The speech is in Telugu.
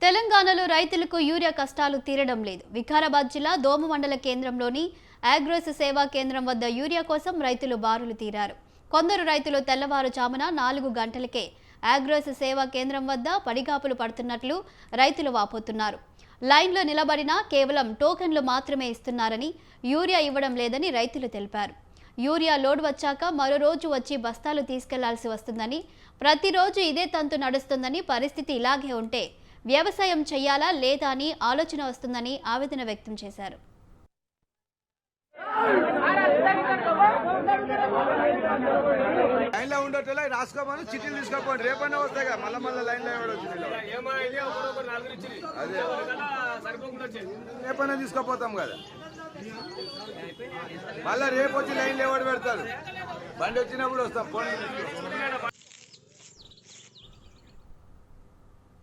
తెలంగాణలో రైతులకు యూరియా కష్టాలు తీరడం లేదు. వికారాబాద్ జిల్లా దోమ మండల కేంద్రంలోని అగ్రోస్ సేవా కేంద్రం వద్ద యూరియా కోసం రైతులు బారులు తీరారు. కొందరు రైతులు తెల్లవారుజామున 4 గంటలకే అగ్రోస్ సేవా కేంద్రం వద్ద పడిగాపులు పడుతున్నట్లు రైతులు వాపోతున్నారు. లైన్లో నిలబడినా కేవలం టోకెన్లు మాత్రమే ఇస్తున్నారని, యూరియా ఇవ్వడం లేదని రైతులు తెలిపారు. యూరియా లోడ్ వచ్చాక మరో రోజు వచ్చి బస్తాలు తీసుకెళ్లాల్సి వస్తుందని, ప్రతిరోజు ఇదే తంతు నడుస్తుందని, పరిస్థితి ఇలాగే ఉంటే వ్యవసాయం చేయాలా లేదా అని ఆలోచన వస్తుందని ఆవేదన వ్యక్తం చేశారు. లైన్లో ఉండేటోళ్ళ రాసుకోమని చిట్టీలు తీసుకోపోండి, రేపన్నా వస్తాయి కదా. మళ్ళీ లైన్లో రేపన్నా తీసుకోపోతాం కదా. మళ్ళీ రేపు వచ్చి లైన్లో ఎవడు పెడతారు, బండి వచ్చినప్పుడు వస్తాం. ఫోన్